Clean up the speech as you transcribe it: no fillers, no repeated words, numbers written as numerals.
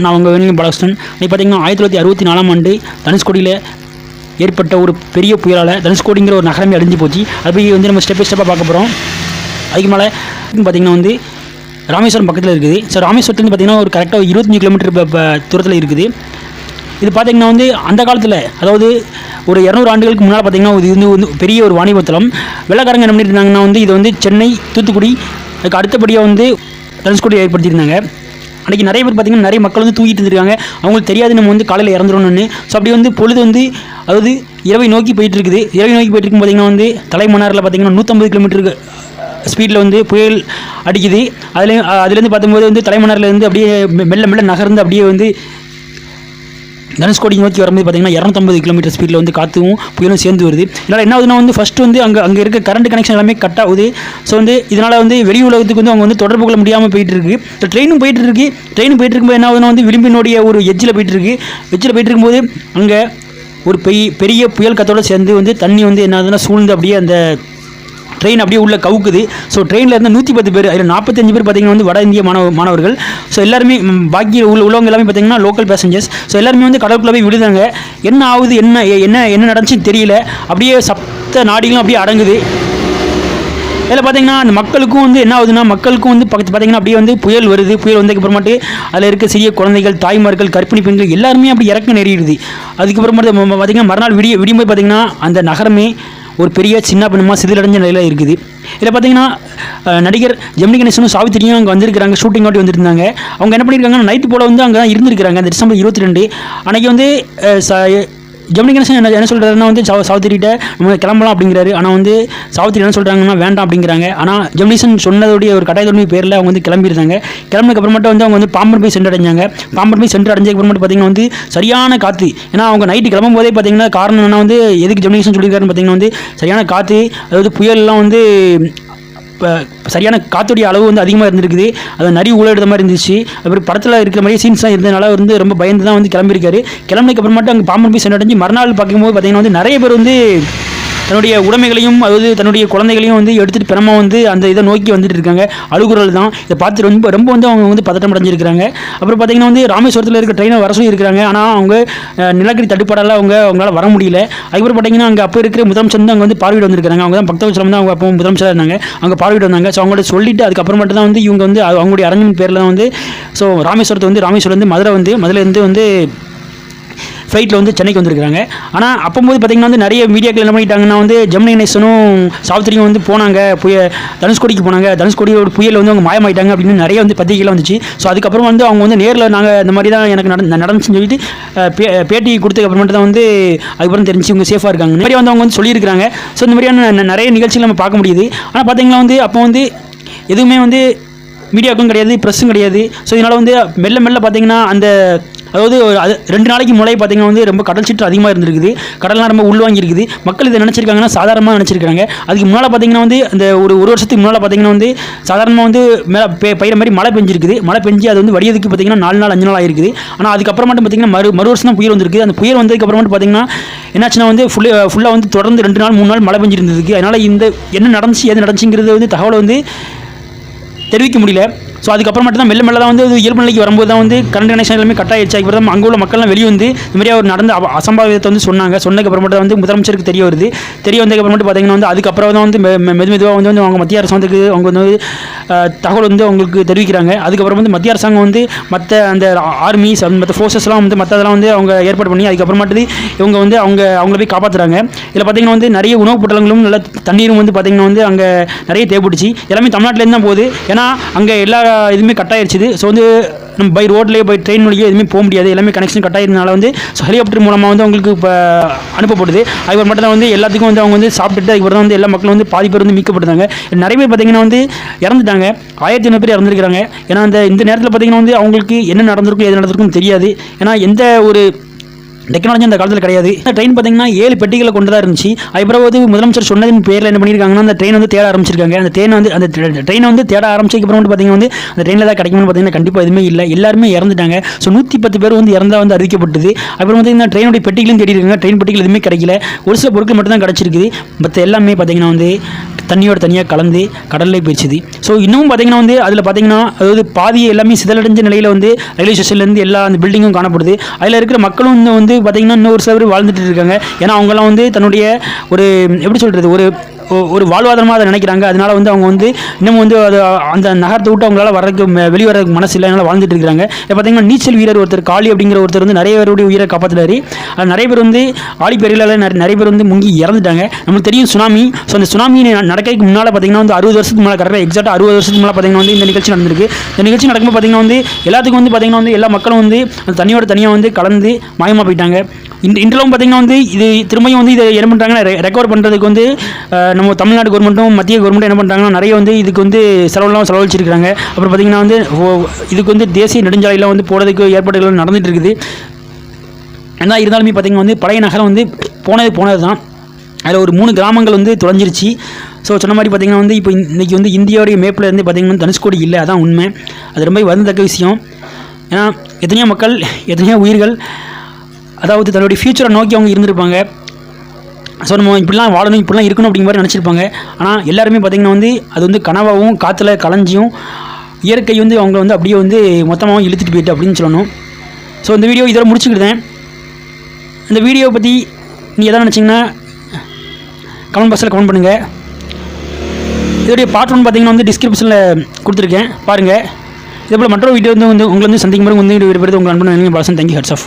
நான் உங்கள் வேணும் பாலகிருஷ்ணன். இப்போ பார்த்தீங்கன்னா 1964ஆம் ஆண்டு தனுஷ்கோடியில் ஏற்பட்ட ஒரு பெரிய புயலால் தனுஷ்கோடிங்கிற ஒரு நகரமே அழிஞ்சு போச்சு. அது போய் வந்து நம்ம ஸ்டெப் பை ஸ்டெப்பாக பார்க்க போகிறோம். அதுக்கு மேலே பார்த்திங்கன்னா வந்து ராமேஸ்வரம் பக்கத்தில் இருக்குது. ஸோ ராமேஸ்வரத்துலேருந்து பார்த்திங்கன்னா ஒரு கரெக்டாக 25 கிலோமீட்டர் தூரத்தில் இருக்குது. இது பார்த்திங்கன்னா வந்து அந்த காலத்தில், அதாவது ஒரு 200 ஆண்டுகளுக்கு முன்னால் பார்த்திங்கன்னா இது வந்து பெரிய ஒரு வாணிபத்தலம். வெள்ளக்காரங்க என்ன பண்ணியிருந்தாங்கன்னா வந்து இது வந்து சென்னை, தூத்துக்குடி, அதுக்கு அடுத்தபடியாக வந்து தனுஷ்கோடி ஏற்படுத்தியிருந்தாங்க. அன்றைக்கி நிறைய பேர் பார்த்திங்கன்னா நிறைய மக்கள் வந்து தூங்கிட்டு இருந்திருக்காங்க. அவங்களுக்கு தெரியாது நம்ம வந்து காலையில் இறந்துடணும்னு. ஸோ அப்படி வந்து பொழுது வந்து அதாவது இரவை நோக்கி போயிட்டு இருக்குது. இரவை நோக்கி போயிட்டு இருக்கும் பார்த்திங்கன்னா வந்து தலைமன்னாரில் பார்த்திங்கன்னா 150 கிலோமீட்டருக்கு ஸ்பீடில் வந்து புயல் அடிக்குது. அதுலேருந்து பார்க்கும்போது வந்து தலைமன்னார்லேருந்து அப்படியே மெல்ல மெல்ல நகர்ந்து அப்படியே வந்து தனுஷ்கோடி நோக்கி வரும்போது பார்த்திங்கன்னா 250 கிலோமீட்டர் ஸ்பீடில் வந்து காற்றும் புயலும் சேர்ந்து வருது. இதனால் என்ன ஆகுதுன்னா வந்து ஃபஸ்ட்டு வந்து அங்கே இருக்க கரண்ட் கனெக்ஷன் எல்லாமே கட் ஆகுது. ஸோ வந்து இதனால் வந்து வெளி உலகத்துக்கு வந்து அவங்க வந்து தொடர்பு கொள்ள முடியாமல் போயிட்டுருக்கு. ஸோ ட்ரெயினும் போயிட்டு இருக்கும்போது என்ன ஆகுதுன்னா வந்து விளிம்பினுடைய ஒரு எஜ்ஜில் போயிட்டு இருக்கும்போது அங்கே ஒரு பெரிய புயல் காற்றோடு சேர்ந்து வந்து தண்ணி வந்து என்ன ஆகுதுன்னா சூழ்ந்து அப்படியே அந்த ட்ரெயின் அப்படியே உள்ள கவுக்குது. ஸோ ட்ரெயினில் இருந்து 110 பேர், அதில் 45 பேர் பார்த்திங்கன்னா வந்து வட இந்திய மாணவர்கள். ஸோ எல்லாருமே பாக்கி உள்ளவங்க எல்லாமே பார்த்திங்கன்னா லோக்கல் பேசஞ்சர்ஸ். ஸோ எல்லாருமே வந்து கடலுக்குள்ளே போய் விழுதாங்க. என்ன ஆகுது, என்ன நடந்துச்சுன்னு தெரியல. அப்படியே சப்த நாடிகளும் அப்படியே அடங்குது. இதில் பார்த்திங்கன்னா அந்த மக்களுக்கும் வந்து என்ன ஆகுதுன்னா, மக்களுக்கும் வந்து பார்த்திங்கன்னா அப்படியே வந்து புயல் வருது. புயல் வந்ததுக்கப்புறமாட்டு அதில் இருக்க சிறிய குழந்தைகள், தாய்மார்கள், கர்ப்பிணி பெண்கள் எல்லாருமே அப்படி இறக்க நேரிடுது. அதுக்கப்புறமாட்டு பார்த்திங்கன்னா மறுநாள் விடியும்போது பார்த்திங்கன்னா அந்த நகரமே ஒரு பெரிய சின்ன பின்னமாக சிதிலடைஞ்ச நிலையில் இருக்குது. இதில் பார்த்தீங்கன்னா நடிகர் ஜெமினி கணேசனும் சாவித்திரியும் அங்கே வந்திருக்கிறாங்க, ஷூட்டிங் ஆட்டி வந்திருந்தாங்க. அவங்க என்ன பண்ணியிருக்காங்கன்னா நைட்டு போல் வந்து அங்கே தான் இருந்திருக்கிறாங்க. அந்த டிசம்பர் 22 அன்றைக்கி வந்து ஜெமினி கணேசன் என்ன சொல்கிறாருன்னா வந்து சாவித்திரிகிட்ட நம்ம கிளம்பலாம் அப்படிங்கிறாரு. ஆனால் வந்து சாவித்திரி என்ன சொல்கிறாங்கன்னா வேண்டாம் அப்படிங்கிறாங்க. ஆனால் ஜெமினிகேஷன் சொன்னதோடைய ஒரு கட்டாயத்தோடைய பேரில் அவங்க வந்து கிளம்பியிருந்தாங்க. கிளம்பினதுக்கப்புறமேட்டு வந்து அவங்க வந்து பாம்பன் போய் சென்றடைஞ்சாங்க. பாம்பன் போய் சென்றடைஞ்சதுக்கப்புறமேட்டு பார்த்திங்கன்னா வந்து சரியான காற்று. ஏன்னா அவங்க நைட்டு கிளம்பும் போதே பார்த்திங்கன்னா காரணம் என்ன வந்து எதுக்கு ஜெமினிகேஷன் சொல்லியிருக்காருன்னு பார்த்திங்கன்னா வந்து சரியான காற்று, அதாவது புயல்லாம் வந்து இப்போ சரியான காற்றுடைய அளவு வந்து அதிகமாக இருந்திருக்குது. அது நிறைய ஊழல் மாதிரி இருந்துச்சு. அப்புறம் படத்தில் இருக்கிற மாதிரி சீன்ஸ்லாம் இருந்ததுனால வந்து ரொம்ப பயந்து தான் வந்து கிளம்பியிருக்காரு. கிளம்பினதுக்கு அப்புறமாட்டு அங்கே பாம்பன் போய் சென்றடைஞ்சு மறுநாள் பார்க்கும்போது பார்த்திங்கன்னா வந்து நிறைய பேர் வந்து தன்னுடைய உடைமைகளையும், அதாவது தன்னுடைய குழந்தைகளையும் வந்து எடுத்துகிட்டு பிறமாக வந்து அந்த இதை நோக்கி வந்துட்டு இருக்காங்க. அழுகுறல் தான். இதை பார்த்து ரொம்ப வந்து அவங்க வந்து பதட்டம் அடைஞ்சிருக்கிறாங்க. அப்புறம் பார்த்திங்கன்னா வந்து ராமேஸ்வரத்தில் இருக்க ட்ரெயினை வர சொல்லி இருக்கிறாங்க. ஆனால் அவங்க நிலக்கரி தட்டுப்பாடால் அவங்களால வர முடியல. அதுக்கப்புறம் பார்த்திங்கன்னா அங்கே அப்போ இருக்கிற முதலமைச்சர் வந்து அங்கே வந்து பார்வையிட வந்திருக்காங்க. அவங்க தான் பக்தவச்சலம் தான் அவங்க அப்போ முதலமைச்சராக இருந்தாங்க. அவங்க பார்வையிட வந்தாங்க. ஸோ அவங்கள்ட்ட சொல்லிவிட்டு அதுக்கப்புறமேட்டு தான் வந்து இவங்க வந்து அவங்களுடைய அரண்மனை பேரில் தான் வந்து ஸோ ராமேஸ்வரம் வந்து மதுரைலேருந்து வந்து ஃப்ளைட்டில் வந்து சென்னைக்கு வந்திருக்காங்க. ஆனால் அப்போது பார்த்திங்கன்னா வந்து நிறைய மீடியாக்கள் என்ன பண்ணிட்டாங்கன்னா வந்து ஜெமினி கணேசனும் சாவித்திரியும் வந்து போனாங்க, தனுஷ்கோடிக்கு போனாங்க, தனுஷ்கோடியோட புயல் வந்து அவங்க மாயமாயிட்டாங்க அப்படின்னு நிறைய வந்து பத்திரிகைகள் வந்துச்சு. ஸோ அதுக்கப்புறம் வந்து அவங்க வந்து நேரில் நாங்கள் இந்த மாதிரி தான் எனக்கு நடந்துச்சுன்னு சொல்லிட்டு பேட்டி கொடுத்ததுக்கப்புறமேட்டு தான் வந்து அதுக்கப்புறம் தெரிஞ்சு இவங்க சேஃபாக இருக்காங்க. இந்த மாதிரி வந்து அவங்க வந்து சொல்லியிருக்காங்க. ஸோ இந்த மாதிரியான நிறைய நிகழ்ச்சிகள் நம்ம பார்க்க முடியுது. ஆனால் பார்த்திங்கன்னா வந்து அப்போ வந்து எதுவுமே வந்து மீடியாவுக்கும் கிடையாது, ப்ரெஸ்ஸும் கிடையாது. ஸோ இதனால் வந்து மெல்ல பார்த்திங்கன்னா அந்த அதாவது 2 நாளைக்கு முன்னாடி பார்த்திங்கன்னா வந்து ரொம்ப கடல் சீற்று அதிகமாக இருந்திருக்குது. கடல்லாம் ரொம்ப உள்வாங்கியிருக்குது. மக்கள் இதை நினச்சிருக்காங்கன்னா சாதாரணமாக நினச்சிருக்காங்க. அதுக்கு முன்னால் பார்த்திங்கன்னா வந்து அந்த ஒரு வருஷத்துக்கு முன்னால் பார்த்திங்கன்னா வந்து சாதாரணமாக வந்து பயிர மாதிரி மழை பெஞ்சிருக்குது. மழை பெஞ்சு அது வந்து வடியதுக்கு பார்த்திங்கன்னா 4 நாள் 5 நாள் ஆகிருக்குது. ஆனால் அதுக்கப்புறமாட்டு பார்த்திங்கன்னா மறு வருஷம் தான் புயல் வந்திருக்கு. அந்த புயல் வந்ததுக்கப்புறமாட்டு பார்த்திங்கன்னா என்னாச்சுன்னா வந்து ஃபுல்லாக வந்து தொடர்ந்து 2 நாள் 3 நாள் மழை பெஞ்சிருந்ததுக்கு. அதனால் இந்த என்ன நடந்துச்சு எது நடந்துச்சுங்கிறது வந்து தகவலை வந்து தெரிவிக்க முடியல. ஸோ அதுக்கப்புறம் மட்டும் தான் மெல்ல தான் வந்து இயல்பு நிலைக்கு வரும்போது தான் வந்து கரண்ட் கனெக்ஷன் எல்லாமே கட் ஆகிடுச்சு. அதுக்கப்புறம் அங்கே உள்ள மக்கள்லாம் வெளியே வந்து இந்த மாதிரி அவர் நடந்த அசம்பாவிதத்தை வந்து சொன்னதுக்கப்புறமேட்டு வந்து முதலமைச்சருக்கு தெரிய வந்ததுக்கப்புறமேட்டு பார்த்திங்கன்னா வந்து அதுக்கப்புறம் தான் வந்து மெதுவாக வந்து அவங்க மத்திய அரசாங்கத்துக்கு அவங்க வந்து தகவல் வந்து அவங்களுக்கு தெரிவிக்கிறாங்க. அதுக்கப்புறம் வந்து மத்திய அரசாங்கம் வந்து மற்ற அந்த ஆர்மிஸ் மற்ற ஃபோர்ஸஸ்லாம் வந்து மற்றதெல்லாம் வந்து அவங்க ஏற்பாடு பண்ணி அதுக்கப்புறமாட்டு இவங்க வந்து அவங்கள போய் காப்பாற்றுறாங்க. இதில் பார்த்திங்கன்னா வந்து நிறைய உணவுப் பொட்டலங்களும் நல்ல தண்ணீரும் வந்து பார்த்திங்கன்னா வந்து அங்கே நிறைய தேவைப்பட்டுச்சு. எல்லாமே தமிழ்நாட்டிலேருந்து தான் போகுது. ஏன்னா அங்கே எல்லா இதுவுமே கட் ஆயிடுச்சு. ஸோ வந்து நம்ம பை ரோட்லேயே பை ட்ரெயின் வழியோ எதுவுமே போக முடியாது. எல்லாமே கனெக்ஷன் கட் ஆயிருந்தனால வந்து ஹெலிகாப்டர் மூலமாக வந்து அவங்களுக்கு இப்போ அனுப்பப்படுது. அதுக்கு மட்டும் தான் வந்து எல்லாத்துக்கும் வந்து அவங்க வந்து சாப்பிட்டுட்டு அதுக்கப்புறம் வந்து எல்லா மக்களும் வந்து பாதி பேர் வந்து மீட்கப்படுறாங்க. நிறைய பேர் பார்த்திங்கன்னா வந்து இறந்துட்டாங்க. 1500 பேர் இறந்துருக்கிறாங்க. ஏன்னா இந்த நேரத்தில் பார்த்திங்கன்னா வந்து அவங்களுக்கு என்ன நடந்திருக்கும் எது நடந்திருக்கும் தெரியாது. ஏன்னா எந்த ஒரு டெக்னாலஜி அந்த காலத்தில் கிடையாது. இந்த ட்ரெயின் பார்த்தீங்கன்னா 7 பெட்டிகளை கொண்டு தான் இருந்துச்சு. அதுக்கப்புறம் வந்து முதலமைச்சர் சொன்னதின் பேரில் என்ன பண்ணியிருக்காங்கன்னா அந்த ட்ரெயின் வந்து தேட ஆரம்பிச்சிருக்காங்க. அந்த ட்ரெயினை வந்து தேட ஆரம்பிச்சதுக்கப்புறம் வந்து பார்த்தீங்கன்னா வந்து அந்த ட்ரெயினில் தான் கிடைக்கும்னு பார்த்தீங்கன்னா கண்டிப்பாக எதுவுமே இல்லை, எல்லாருமே இறந்துட்டாங்க. ஸோ 110 பேர் வந்து இறந்தா வந்து அறிவிக்கப்பட்டது. அப்புறம் வந்து இந்த ட்ரெயினுடைய பெட்டிகளும் தேடி இருக்காங்க, ட்ரெயின் பெட்டிகள் எதுவுமே கிடைக்கல. ஒரு சில பொருட்கள் மட்டும் தான் கிடச்சிருக்குது. மற்ற எல்லாமே பார்த்தீங்கன்னா வந்து தண்ணியோட தனியாக கலந்து கடலில் போயிடுச்சு. ஸோ இன்னமும் பார்த்தீங்கன்னா வந்து அதில் பார்த்தீங்கன்னா அதாவது பாதியை எல்லாமே சிதலடைஞ்ச நிலையில் வந்து ரயில்வே ஸ்டேஷன்லேருந்து எல்லா அந்த பில்டிங்கும் காணப்படுது. அதில் இருக்கிற மக்களும் இன்னும் வந்து பார்த்தீங்கன்னா இன்னும் ஒரு சில பேர் வாழ்ந்துட்டு இருக்காங்க. ஏன்னா அவங்கெல்லாம் வந்து தன்னுடைய ஒரு எப்படி சொல்கிறது ஒரு வாழ்வாதாரமாக அதை நினைக்கிறாங்க. அதனால வந்து அவங்க வந்து இன்னமும் வந்து அது அந்த நகரத்தை விட்டு அவங்களால வெளியே வரதுக்கு மனசு இல்லை, அதனால் வாழ்ந்துட்டு இருக்கிறாங்க. இப்போ பார்த்தீங்கன்னா நீச்சல் வீரர் ஒருத்தர் காளி அப்படிங்கிற ஒருத்தர் வந்து நிறைய பேருடைய உயிரை காப்பாற்றுறாரு. அது நிறைய பேர் வந்து ஆழிப்பெருகில் நிறைய பேர் வந்து முங்கி இறந்துட்டாங்க. நமக்கு தெரியும் சுனாமி. ஸோ அந்த சுனாமி நடக்கிறதுக்கு முன்னால் பார்த்தீங்கன்னா வந்து 60 வருஷத்துக்கு மேலே, கரெக்டாக எக்ஸாக்டாக 60 வருஷத்துக்கு மேலே பார்த்தீங்கன்னா வந்து இந்த நிகழ்ச்சி நடந்திருக்கு. இந்த நிகழ்ச்சி நடக்கும்போது பார்த்தீங்கன்னா வந்து எல்லாத்துக்கும் வந்து பார்த்தீங்கன்னா வந்து எல்லா மக்களும் வந்து அந்த தண்ணியோட தனியாக வந்து கலந்து மாயமாக போயிட்டாங்க. இன்றளவும் பார்த்தீங்கன்னா வந்து இது திரும்பியும் வந்து இதை என்ன பண்ணுறாங்கன்னா ரெக்கவர் பண்ணுறதுக்கு வந்து நம்ம தமிழ்நாடு கவர்மெண்ட்டும் மத்திய கவர்மெண்ட்டும் என்ன பண்ணுறாங்கன்னா நிறைய வந்து இதுக்கு வந்து செலவழிச்சிருக்காங்க. அப்புறம் பார்த்திங்கன்னா வந்து இதுக்கு வந்து தேசிய நெடுஞ்சாலையில் வந்து போகிறதுக்கு ஏற்பாடுகள் நடந்துகிட்டு இருக்குது. ஏன்னா இருந்தாலுமே பார்த்திங்கன்னா வந்து பழைய நகரம் வந்து போனது தான். அதில் ஒரு 3 கிராமங்கள் வந்து தொலைஞ்சிருச்சு. ஸோ சொன்ன மாதிரி பார்த்திங்கன்னா வந்து இப்போ இன்றைக்கி வந்து இந்தியாவுடைய மேப்பில் இருந்து பார்த்திங்கன்னா தனுஷ்கோடி இல்லை, அதான் உண்மை. அது ரொம்ப வருந்தத்தக்க விஷயம். ஏன்னா எத்தனையோ மக்கள், எத்தனையோ உயிர்கள் அதாவது தன்னுடைய ஃப்யூச்சரை நோக்கி அவங்க இருந்திருப்பாங்க. ஸோ நம்ம இப்படிலாம் வாழணும், இப்படிலாம் இருக்கணும் அப்படிங்கிற மாதிரி நினச்சிருப்பாங்க. ஆனால் எல்லாருமே பார்த்திங்கன்னா வந்து அது வந்து கனவாகவும் காற்றுல கலைஞ்சியும் இயற்கை வந்து அவங்க வந்து அப்படியே வந்து மொத்தமாகவும் இழுத்துட்டு போயிட்டு அப்படின்னு சொல்லணும். ஸோ இந்த வீடியோ இதோட முடிச்சுக்கிட்டேன். இந்த வீடியோவை பற்றி நீங்கள் எதாவது நினச்சிங்கன்னா கமெண்ட் பாக்ஸில் கமெண்ட் பண்ணுங்கள். இதோடைய பார்ட் 1 பார்த்திங்கன்னா வந்து டிஸ்கிரிப்ஷனில் கொடுத்துருக்கேன், பாருங்கள். இதே போல் மற்றொரு வீடியோ வந்து உங்களை வந்து சந்திக்கும் போது வந்து வீடியோ பெறுது உங்கள் அன்பு பாசன். தேங்க்யூ. Heads of.